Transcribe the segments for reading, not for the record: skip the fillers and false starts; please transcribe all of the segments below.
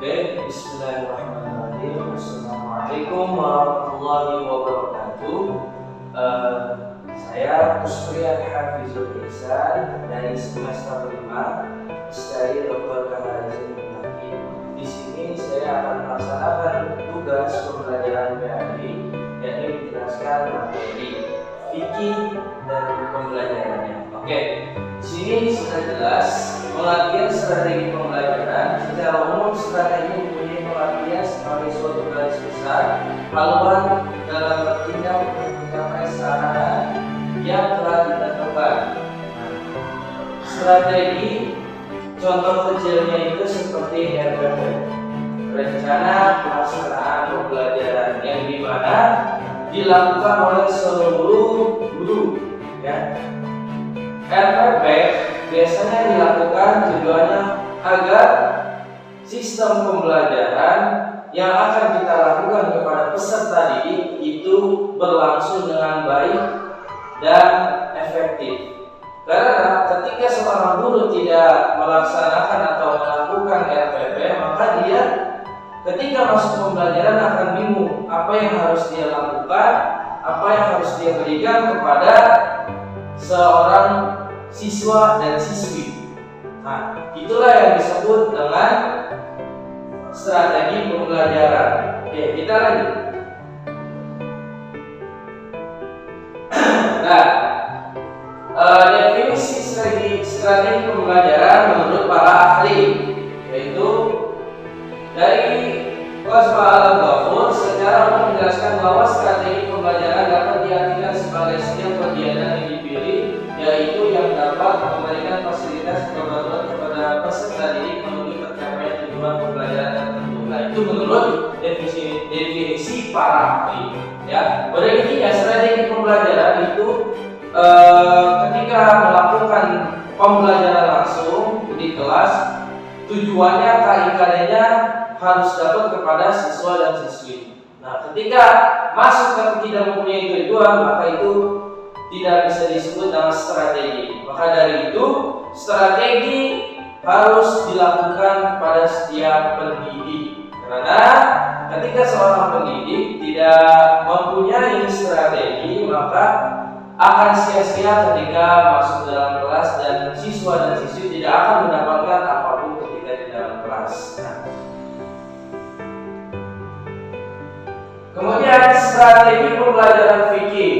Oke, bismillahirrahmanirrahim. Assalamualaikum warahmatullahi wabarakatuh. Saya Kusrian Hafizul Ihsan dari semester 5 Istri Dr. Kaharizin Mutaki. Di sini saya akan melaksanakan tugas pembelajaran PAD, yakni menjelaskan materi fikih dan pembelajarannya. Oke, di sini sudah jelas pengertian strategi pembelajaran. Secara umum, strategi mempunyai pengertian sebagai suatu garis besar haluan dalam bertindak untuk mencapai sarana yang telah ditentukan. Strategi contoh kecilnya itu seperti RPP, rencana pelaksanaan pembelajaran, yang dimana dilakukan oleh seluruh guru. Ya, RPP biasanya dilakukan tujuannya agar sistem pembelajaran yang akan kita lakukan kepada peserta didik itu berlangsung dengan baik dan efektif. Karena ketika seorang guru tidak melaksanakan atau melakukan RPP, maka dia ketika masuk pembelajaran akan bingung apa yang harus dia lakukan, apa yang harus dia berikan kepada seorang siswa dan siswi. Nah, itulah yang disebut dengan strategi pembelajaran. Oke, kita lanjut. Nah, definisi strategi pembelajaran menurut para ahli, yaitu dari Qasma Al-Ghafur secara umum menjelaskan bahwa strategi pembelajaran dapat diartikan sebagai setiap kegiatan yang dipilih, yaitu yang dapat memberikan fasilitas kebantuan kepada peserta didik menuju tercapaian tujuan pembelajaran tertentu. Nah, itu menurut definisi para ahli. Ya, pada intinya strategi pembelajaran itu ketika melakukan pembelajaran langsung di kelas, tujuannya KIKD-nya harus dapat kepada siswa dan siswi. Nah, ketika masuk tapi tidak mempunyai tujuan, maka itu tidak bisa disebut dengan strategi. Maka dari itu, strategi harus dilakukan pada setiap pendidik. Karena ketika seorang pendidik tidak mempunyai strategi, maka akan sia-sia ketika masuk dalam kelas dan siswa dan siswi tidak akan mendapatkan apapun ketika di dalam kelas. Nah, kemudian strategi pembelajaran fikih.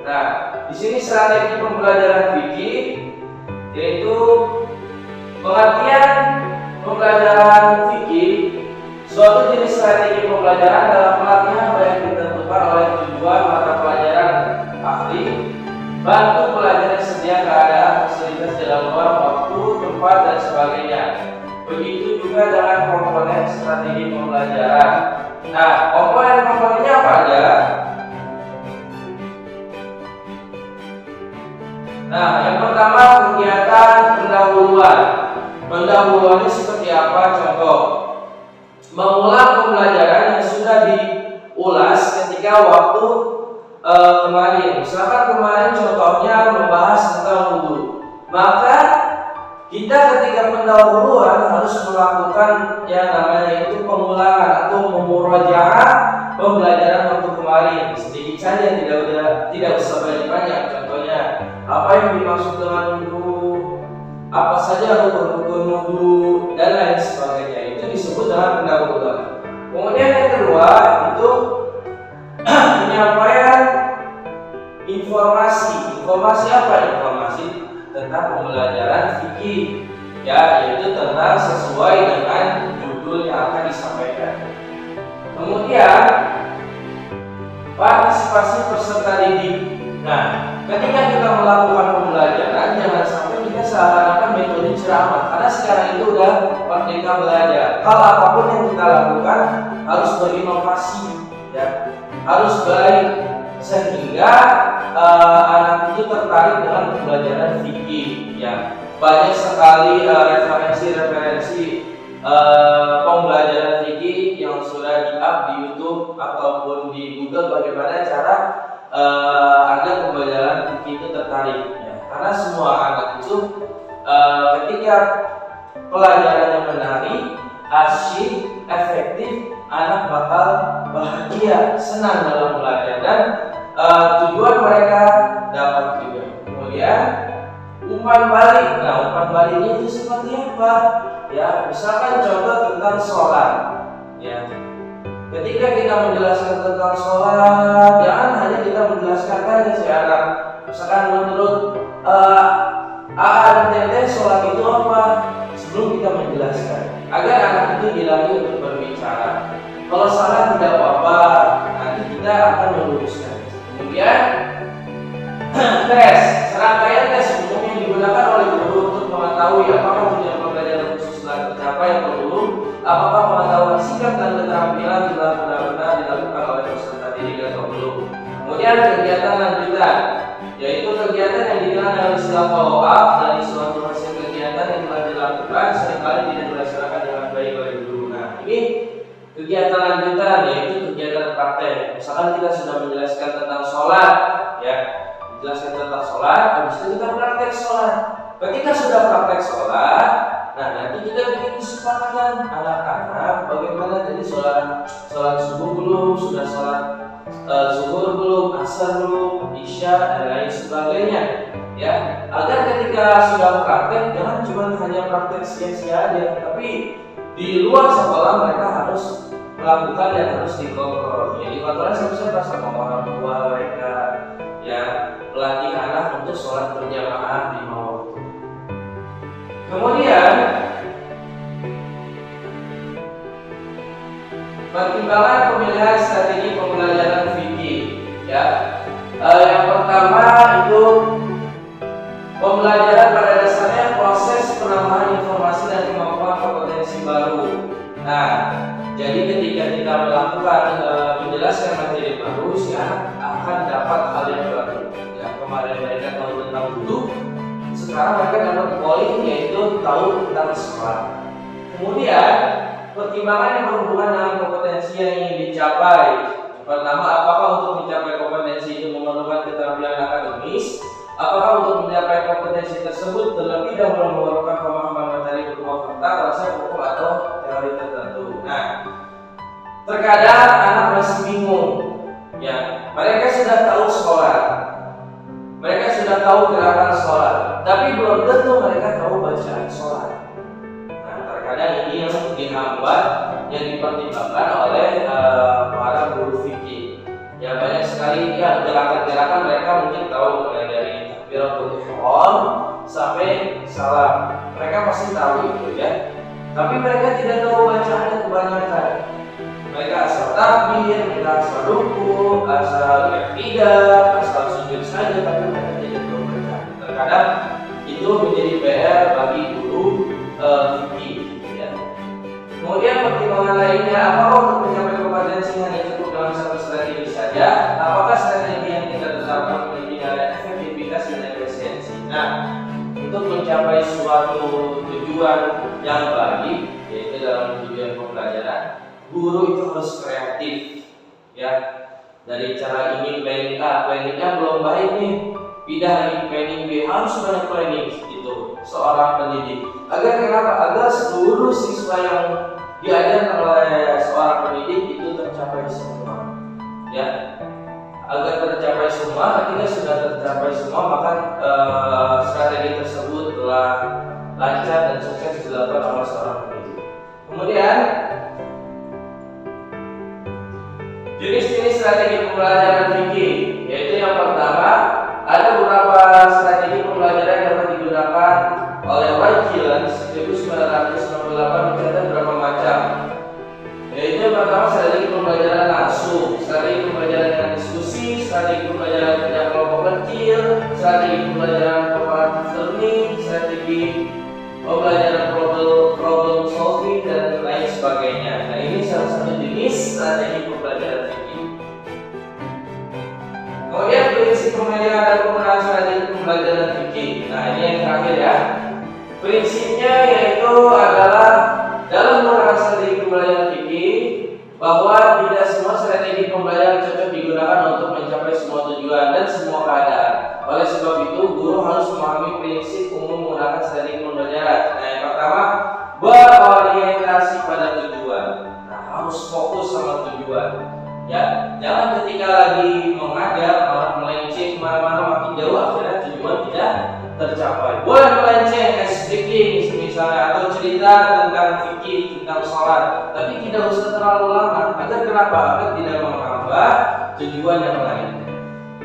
Nah, di sini strategi pembelajaran fikih yaitu pengertian pembelajaran fikih suatu jenis strategi pembelajaran dalam pelatihan yang ditentukan oleh tujuan mata pelajaran ahli, bantu pelajar sedia keadaan fasilitas dalam ruang waktu, tempat dan sebagainya. Begitu juga dengan komponen strategi pembelajaran. Nah, komponen-komponennya apa aja? Nah, yang pertama kegiatan pendahuluan. Pendahuluannya seperti apa? Contoh, mengulang pembelajaran yang sudah diulas ketika waktu kemarin. Misalkan kemarin contohnya membahas tentang wudu, maka kita ketika pendahuluan harus melakukan yang namanya itu pengulangan atau memurajaah pembelajaran waktu kemarin. Sedikit saja, tidak usah banyak-banyak. Contohnya, apa yang dimaksud dengan wudu, apa saja rukun-rukun wudu dan lain sebagainya. Itu disebut dengan pendahuluan. Kemudian yang kedua itu penyampaian informasi. Informasi apa? Informasi tentang pembelajaran fikih, ya, yaitu tentang sesuai dengan judul yang akan disampaikan. Kemudian partisipasi peserta didik. Nah, ketika kita melakukan pembelajaran, jangan sampai kita seakan-akan metode ceramah, karena sekarang itu udah merdeka belajar. Hal apapun yang kita lakukan harus berinovasi, ya, harus baik sehingga anak itu tertarik dengan pembelajaran fikih. Ya, banyak sekali referensi pembelajaran fikih yang sudah di-up di YouTube ataupun di Google, bagaimana cara agar pembelajaran fikih itu tertarik. Ya, karena semua anak itu ketika pelajarannya menarik, asyik, bahagia, senang dalam belajar, dan tujuan mereka dapat juga. Kemudian umpan balik. Nah, umpan baliknya itu seperti apa? Ya, misalkan contoh tentang sholat. Ya, ketika kita menjelaskan tentang sholat, jangan hanya kita menjelaskan saja secara, misalkan menurut A dan Tete sholat itu apa? Sebelum kita menjelaskan, agar anak itu dilatih untuk berbicara. Kalau salah tidak apa-apa, nanti kita akan meluruskan. Kemudian tes, serangkaian tes umum yang digunakan oleh guru untuk mengetahui apakah tujuan pembelajaran khusus telah tercapai atau belum, apakah pengetahuan sikap dan keterampilan telah benar-benar dilakukan oleh peserta didik atau belum. Kemudian kegiatan lanjutan, yaitu kegiatan yang dikenal dengan istilah follow up, dan suatu hasil kegiatan yang telah dilakukan seringkali tidak dilaksanakan dengan baik oleh guru. Nah, ini kegiatan lanjutan, yaitu kegiatan praktek. Misalkan kita sudah menjelaskan tentang sholat, ya, menjelaskan tentang sholat, habis itu kita praktek sholat. Ketika sudah praktek sholat, nah nanti kita bikin kesepakatan anak-anak bagaimana jadi sholat subuh belum, sudah sholat zuhur belum, asar belum, isya dan lain sebagainya. Ya, agar ketika sudah praktek jangan cuma hanya praktek sia-sia aja, tapi di luar sekolah mereka harus melakukan dan harus dikontrol. Jadi kontrolnya siapa sama orang tua mereka, ya, melatih anak untuk sholat berjamaah di waktu. Kemudian pertimbangan pemilihan strategi pembelajaran fikih, ya. Yang pertama itu pembelajaran pada dasarnya proses penambahan informasi dan kemampuan kompetensi baru. Nah, jadi ketika kita melakukan menjelaskan materi baru, si anak akan dapat hal yang baru. Ya, kemarin mereka tahu tentang wudhu, sekarang mereka dapat poin yaitu tahu tentang sholat. Kemudian pertimbangan yang berhubungan dengan kompetensi yang ingin dicapai. Pertama, apakah untuk mencapai kompetensi itu memerlukan keterampilan akademis? Apakah untuk mencapai kompetensi tersebut terlebih dahulu memerlukan pemahaman materi berupa fakta, konsep, hukum, atau teori tertentu? Nah, terkadang anak masih bingung. Ya, mereka sudah tahu sholat, mereka sudah tahu gerakan sholat, tapi belum tentu mereka tahu bacaan sholat. Nah, terkadang ini yang dihambat, yang dipertimbangkan oleh para guru fikih. Ya, banyak sekali ya gerakan-gerakan mereka mungkin tahu, mulai dari takbiratul ihram sampai salam. Mereka pasti tahu itu, ya. Tapi mereka tidak tahu bacaannya kebanyakan. Mereka asal takbir, mereka asal ruku, asal i'tidal, asal sujud saja, tapi mereka tidak tahu bacaan. Terkadang itu menjadi PR bagi guru fikih. Ya. Kemudian pertimbangan lainnya, apakah untuk mencapai kompetensi hanya cukup dalam satu strategi saja? Apakah strategi yang kita tetapkan memiliki nilai efektivitas dan efisiensi? Nah, untuk mencapai suatu tujuan yang baik, yaitu dalam tujuan pembelajaran, guru itu harus kreatif, ya. Dari cara ini planning A, planning A belum baik nih, pindah lagi planning B, harus banyak planning itu seorang pendidik. Agar kenapa? Agar seluruh siswa yang diajarkan oleh seorang pendidik itu tercapai semua, ya. Agar tercapai semua, ketika sudah tercapai semua, maka strategi tersebut telah lancar dan sukses dilakukan oleh seorang pendidik. Kemudian jenis-jenis strategi pembelajaran fikih, yaitu yang pertama, ada beberapa strategi pembelajaran yang dapat digunakan oleh Wright Gilens 1998 mencatat beberapa macam. Yaitu yang pertama, strategi pembelajaran langsung, strategi pembelajaran dengan diskusi, strategi pembelajaran kerja kelompok kecil, strategi pembelajaran comparative learning, strategi pembelajaran problem solving, dan lain sebagainya. Nah, ini salah satu jenis strategi pembelajaran fikih. Kemudian prinsip pemilihan dan penggunaan strategi pembelajaran fikih. Nah, ini yang terakhir, ya. Prinsipnya yaitu adalah dalam menggunakan strategi pembelajaran fikih, bahwa tidak semua strategi pembelajaran cocok digunakan untuk mencapai semua tujuan dan semua keadaan. Oleh sebab itu, guru harus memahami prinsip umum menggunakan strategi pembelajaran. Nah, yang pertama, berorientasi pada tujuan. Nah, harus fokus sama tujuan, ya. lagi mengajar malah melenceng kemana-mana makin jauh, akhirnya tujuan tidak tercapai. Boleh melenceng speaking misalnya atau cerita tentang fikih, tentang sholat, tapi tidak usah terlalu lama. Agar kenapa? Agar tidak menambah tujuan yang lain.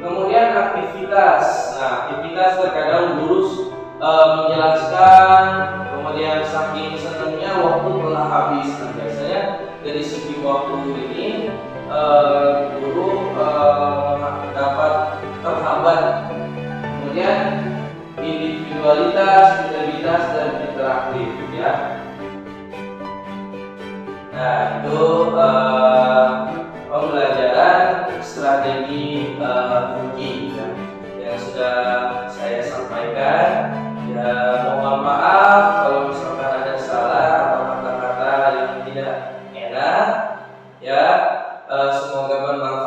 Kemudian aktivitas. Nah, aktivitas terkadang guru menjelaskan, kemudian saking senangnya waktu telah habis. Nah, biasanya dari segi waktu ini guru dapat terhambat. Kemudian individualitas, integritas dan interaktif ya. Nah, itu pembelajaran strategi fikih ya, yang sudah saya sampaikan. Ya, mohon maaf kalau misalkan ada salah atau kata-kata yang tidak enak ya. Semoga bermanfaat.